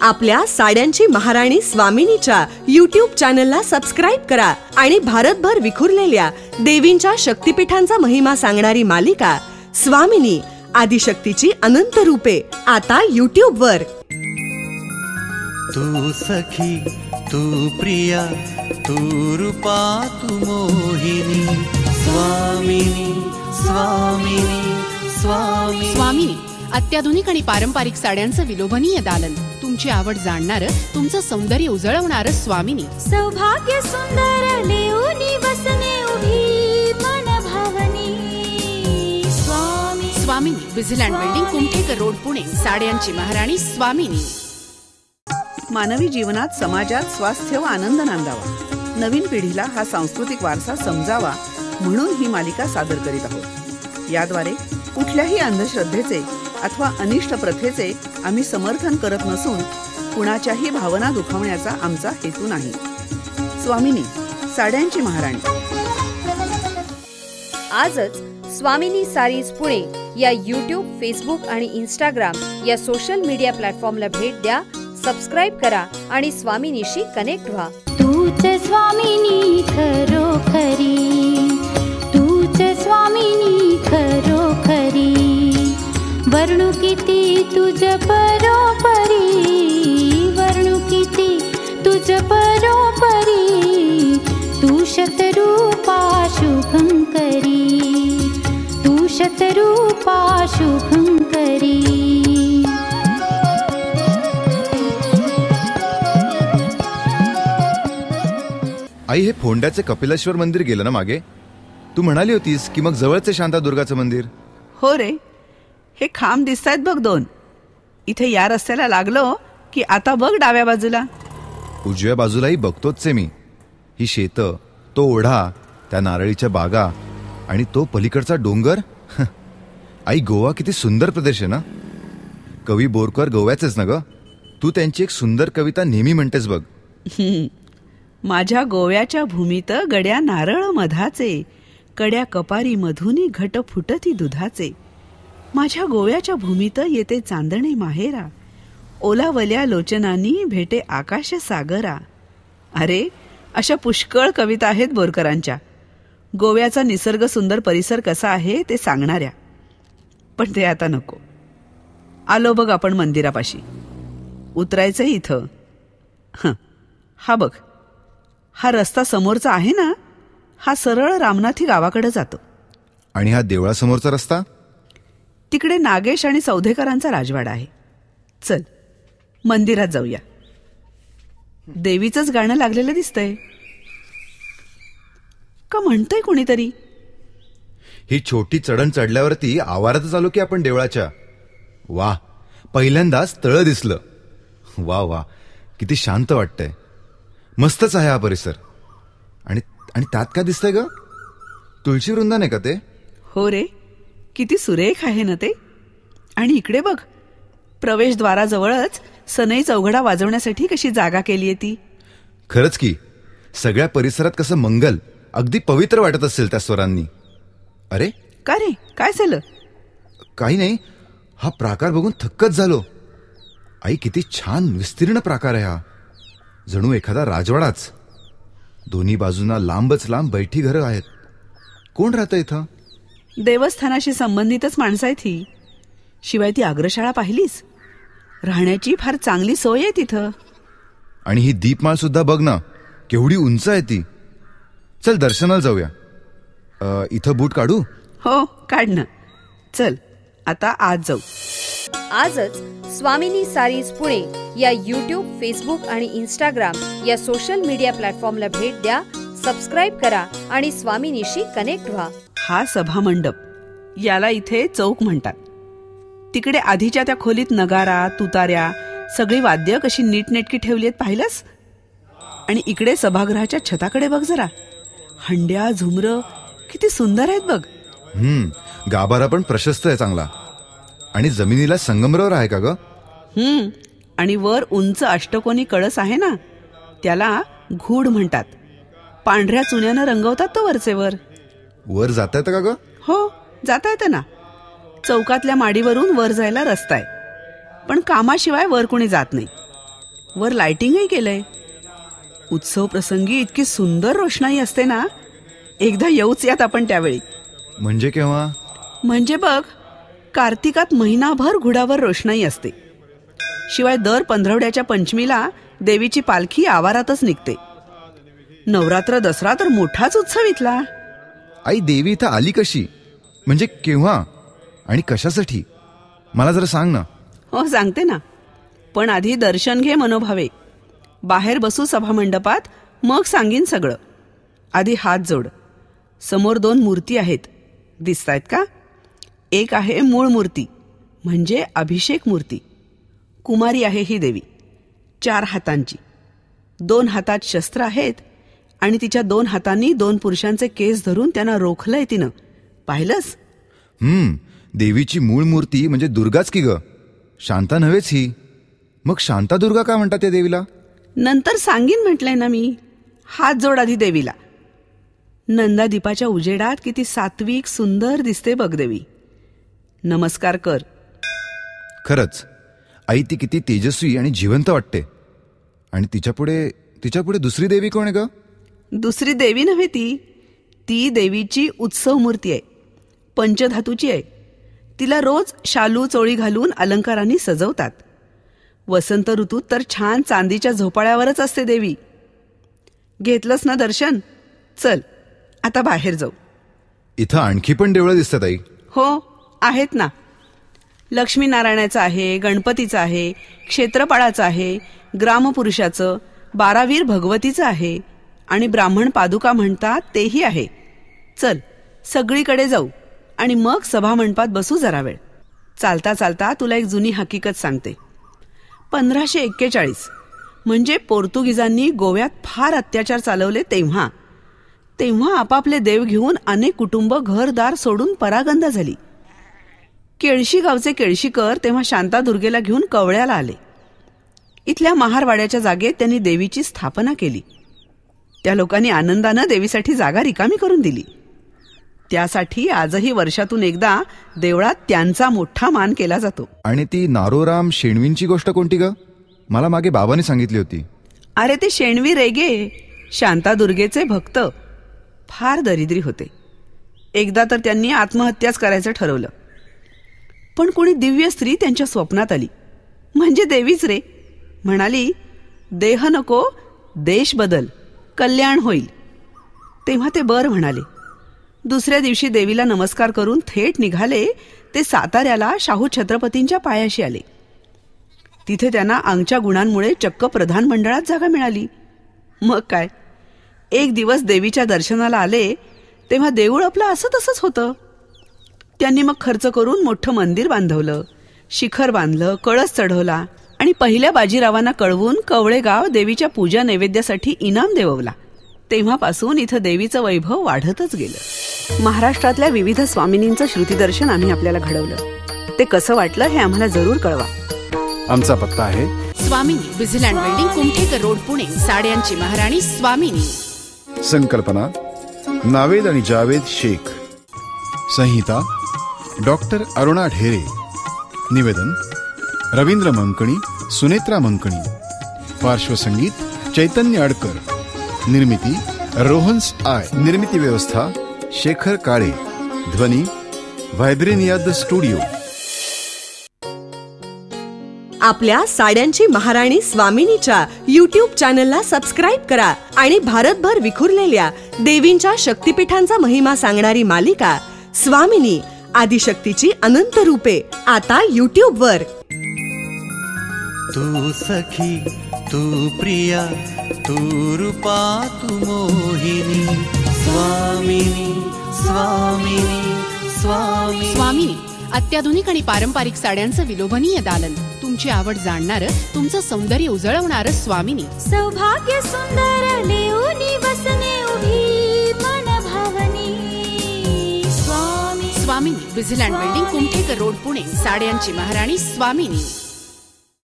आपल्या साड्यांची महाराणी स्वामिनीच्या YouTube चॅनलला सबस्क्राईब करा आणि भारतभर विखुरलेल्या देवींच्या शक्तिपीठांचा महिमा सांगणारी मालिका स्वामिनी आदिशक्तीची अनंत रूपे आता YouTube वर. तू सखी, तू प्रिया, तू रूपा, तू मोहिनी. स्वामिनी स्वामिनी स्वामिनी. स्वामिनी अत्याधुनिक आणि पारंपरिक साड्यांचं विलोभनीय दालन. तुमची आवड जाणणारं, तुमचं सौंदर्य उजळवणारं स्वामिनी. सौभाग्य सुंदर लेऊनी बसने उभी मन भावनी. स्वामिनी विझलँड बिल्डिंग, कुमठेकर रोड, पुणे. साड्यांची महाराणी स्वामिनी. मानवी जीवनात, समाजात स्वास्थ्य व आनंद नांदावा, नवीन पिढीला हा सांस्कृतिक वारसा समजावा म्हणून ही मालिका सादर करीत आहोत. याद्वारे कुठल्याही अंधश्रद्धेचे अथवा अनिष्ट प्रथेचे आम्ही समर्थन करत नसून कुणाच्याही भावना दुखावण्याचा आमचा हेतू नाही. स्वामिनी साड्यांची महाराणी. आजच स्वामिनी सारीज पुणे या YouTube, फेसबुक आणि Instagram या सोशल मीडिया प्लॅटफॉर्मला भेट द्या, सबस्क्राईब करा आणि स्वामिनीशी कनेक्ट व्हा. तूच स्वामिनी खरोखरी, तूच स्वामिनी खरोखरी. वर्णू किती तुझ परोपरी, वर्णू किती तुझ परोपरी. तू शतरूपा शुभंकरी, तू शतरूपा शुभंकरी. आई, हे फोंड्याचे कपिलेश्वर मंदिर गेलं ना मागे? तू म्हणाली होतीस की मग जवळचे शांतादुर्गाचं मंदिर. हो रे, हे खांब दिसतायत बघ दोन. इथे या रस्त्याला लागलो की आता बघ डाव्या बाजूला. उजव्या बाजूलाही बघतोच आहे मी. ही शेतं, तो ओढा, त्या नारळीच्या बागा आणि तो पलीकडचा डोंगर. आई, गोवा किती सुंदर प्रदेश आहे ना. कवी बोरकर गोव्याचेच ना ग. तू त्यांची एक सुंदर कविता नेहमी म्हणतेस बघ. माझ्या गोव्याच्या भूमीत गड्या नारळ मधाचे, कड्या कपारी मधुनी घट फुटती दुधाचे. माझ्या गोव्याच्या भूमीत येते चांदणे माहेरा, ओलावल्या लोचनांनी भेटे आकाश सागरा. अरे, अशा पुष्कळ कविता आहेत बोरकरांच्या, गोव्याचा निसर्ग सुंदर परिसर कसा आहे ते सांगणाऱ्या. पण ते आता नको. आलो बघ आपण मंदिरापाशी. उतरायचं इथं. हा बघ, हा रस्ता समोरचा आहे ना, हा सरळ रामनाथी गावाकडे जातो. आणि हा देवळासमोरचा रस्ता? तिकडे नागेश आणि सौधेकरांचा राजवाडा आहे. चल मंदिरात जाऊया. देवीचंच गाणं लागलेलं दिसतंय का? म्हणतंय कोणीतरी. ही छोटी चढण चढल्यावरती आवारातच आलो की आपण देवळाच्या. वा, पहिल्यांदाच तळ दिसलं. वा वा, किती शांत वाटतंय. मस्तच आहे हा परिसर. आणि त्यात काय दिसतंय ग? तुळशी वृंदावन आहे का ते? हो रे, किती सुरेख आहे ना ते. आणि इकडे बघ, प्रवेशद्वाराजवळच सनई चौघडा वाजवण्यासाठी कशी जागा केली आहे ती. खरंच की, सगळ्या परिसरात कसं मंगल, अगदी पवित्र वाटत असेल त्या स्वरांनी. अरे का रे, काय झालं? काही नाही, हा प्राकार बघून थक्कच झालो. आई, किती छान विस्तीर्ण प्राकार आहे हा. जणू एखादा राजवाडाच. दोन्ही बाजूंना लांबच लांब बैठी घरं आहेत. कोण राहतं इथं? देवस्थानाशी संबंधितच माणसं आहेत ही. शिवाय ती आग्रशाळा पाहिलीस? राहण्याची फार चांगली सोय आहे तिथं. आणि ही दीपमाळ सुद्धा बघ ना, केवढी उंच आहे ती. चल दर्शनाला जाऊया. इथं बूट काढू? हो, काढ ना. चल आता आज जाऊ. आजच स्वामिनी सारीज पुणे या YouTube, फेसबुक आणि Instagram या सोशल मीडिया प्लॅटफॉर्मला भेट द्या, सबस्क्राईब करा आणि स्वामिनीशी कनेक्ट व्हा. हा सभामंडप, याला इथे चौक म्हणतात. तिकडे आधीच्या त्या खोलीत नगारा, तुताऱ्या, सगळी वाद्य कशी नीटनेटकी ठेवली आहेत पाहिलंस? आणि इकडे सभागृहाच्या छताकडे बघ जरा. हंड्या, झुमरं किती सुंदर आहेत बघ. गाभारा पण प्रशस्त आहे चांगला. आणि जमिनीला संगमरवर आहे का ग? आणि वर उंच अष्टकोनी कळस आहे ना, त्याला घूड म्हणतात. पांढऱ्या चुन्यानं रंगवतात तो वरचे वर. वर जाता येतं का ग? हो, जाता येतं ना. चौकातल्या माडीवरून वर जायला रस्ता आहे, पण कामाशिवाय वर कोणी जात नाही. वर लाइटिंगही केलंय. उत्सव प्रसंगी इतकी सुंदर रोषणाई असते ना, एकदा येऊच यात आपण त्यावेळी. म्हणजे केव्हा? म्हणजे बघ, कार्तिकात महिनाभर घुडावर रोषणाई असते. शिवाय दर पंधरवड्याच्या पंचमीला देवीची पालखी आवारातच निघते. नवरात्र दसरा तर मोठाच उत्सव इथला. आई, देवी इथं आली कशी? म्हणजे केव्हा आणि कशासाठी? मला जरा सांग ना. हो, सांगते ना. पण आधी दर्शन घे मनोभावे. बाहेर बसू सभामंडपात, मग सांगीन सगळं. आधी हात जोड. समोर 2 मूर्ती आहेत, दिसतायत का? एक आहे मूळ मूर्ती, म्हणजे अभिषेक मूर्ती. कुमारी आहे ही देवी, 4 हातांची. 2 हातात शस्त्र आहेत आणि तिच्या 2 हातांनी 2 पुरुषांचे केस धरून त्यांना रोखलंय तिनं. पाहिलंस? देवीची मूळ मूर्ती म्हणजे दुर्गाच की ग, शांता नव्हेच ही. मग शांता दुर्गा का म्हणतात त्या देवीला? नंतर सांगीन म्हटलंय ना मी. हात जोड आधी देवीला. नंदादीपाच्या उजेडात किती सात्विक सुंदर दिसते बघ देवी. नमस्कार कर. खरंच आई, ती किती तेजस्वी आणि जिवंत वाटते. आणि तिच्यापुढे दुसरी देवी कोण आहे ग? दुसरी देवी नव्हे ती देवीची उत्सव मूर्ती आहे. पंचधातूची आहे. तिला रोज शालू चोळी घालून अलंकारांनी सजवतात. वसंत ऋतूत तर छान चांदीच्या झोपाळ्यावरच असते देवी. घेतलंस ना दर्शन? चल आता बाहेर जाऊ. इथं आणखी पण देवळं दिसतात आई. हो, आहेत ना. लक्ष्मीनारायणाचं आहे, गणपतीचं आहे, क्षेत्रपाळाचं आहे, ग्रामपुरुषाचं, 12वीर भगवतीचं आहे आणि ब्राह्मण पादुका म्हणतात तेही आहे. चल सगळीकडे जाऊ आणि मग सभामंडपात बसू जरा वेळ. चालता चालता तुला एक जुनी हकीकत सांगते. 1541 म्हणजे पोर्तुगीजांनी गोव्यात फार अत्याचार चालवले तेव्हा आपापले देव घेऊन अनेक कुटुंब घरदार सोडून परागंदा झाली. केळशी गावचे केळशीकर तेव्हा शांतादुर्गेला घेऊन कवळ्याला आले. इथल्या महारवाड्याच्या जागेत त्यांनी देवीची स्थापना केली. त्या लोकांनी आनंदानं देवीसाठी जागा रिकामी करून दिली. त्यासाठी आजही वर्षातून एकदा देवळात त्यांचा मोठा मान केला जातो. आणि ती नारोराम शेणवींची गोष्ट कोणती ग? मला मागे बाबांनी सांगितली होती. अरे ते शेणवी रेगे शांतादुर्गेचे भक्त. फार दरिद्री होते. एकदा तर त्यांनी आत्महत्याच करायचं ठरवलं. पण कोणी दिव्य स्त्री त्यांच्या स्वप्नात आली, म्हणजे देवीच रे. म्हणाली, देह नको, देश बदल, कल्याण होईल. तेव्हा ते बर म्हणाले. दुसऱ्या दिवशी देवीला नमस्कार करून थेट निघाले ते साताऱ्याला शाहू छत्रपतींच्या पायाशी आले. तिथे त्यांना अंगच्या गुणांमुळे चक्क प्रधानमंडळात जागा मिळाली. मग काय, एक दिवस देवीच्या दर्शनाला आले तेव्हा देऊळ आपलं असं तसंच होतं. त्यांनी मग खर्च करून मोठं मंदिर बांधवलं, शिखर बांधलं, कळस चढवला आणि पहिल्या बाजीरावांना कळवून कवळे गाव देवीच्या पूजा नैवेद्यासाठी इनाम देववला. तेव्हापासून इथं देवीचं वैभव वाढतच गेलं. महाराष्ट्रातल्या विविध स्वामिनींचं श्रुतीदर्शन आम्ही आपल्याला घडवलं. ते कसं वाटलं हे आम्हाला जरूर कळवा. आमचा पत्ता आहे स्वामिनी, विझलँड बिल्डिंग, कुमठेकर रोड, पुणे. साड्यांची महाराणी स्वामिनी. संकल्पना नावेद आणि जावेद शेख. संहिता डॉक्टर अरुणा ढेरे. निवेदन रवींद्र मंकणी, सुनेत्रा मंकणी. पार्श्वसंगीत चैतन्य अडकर. निर्मिती रोहन्स आय. निर्मिती व्यवस्था शेखर काळे. ध्वनी व्हायब्रेनिया द स्टुडिओ. आपल्या साड्यांची महाराणी स्वामिनीच्या YouTube चॅनलला सबस्क्राईब करा आणि भारतभर विखुरलेल्या देवींच्या शक्तिपीठांचा महिमा सांगणारी मालिका स्वामिनी आदिशक्तीची अनंत रूपे आता YouTube वर. तू सखी, तू प्रिया, तू रूपा, तू मोहिनी. स्वामिनी स्वामिनी स्वामिनी. स्वामिनी अत्याधुनिक आणि पारंपरिक साड्यांचं विलोभनीय दालन. तुमची आवड जाणणारं, तुमचं सौंदर्य उजळवणारं स्वामिनी. सौभाग्य सुंदर लेऊनी बसने उभी मन भावनी. स्वामिनी, विझलँड बिल्डिंग, कुमठेकर रोड, पुणे. साड्यांची महाराणी स्वामिनी.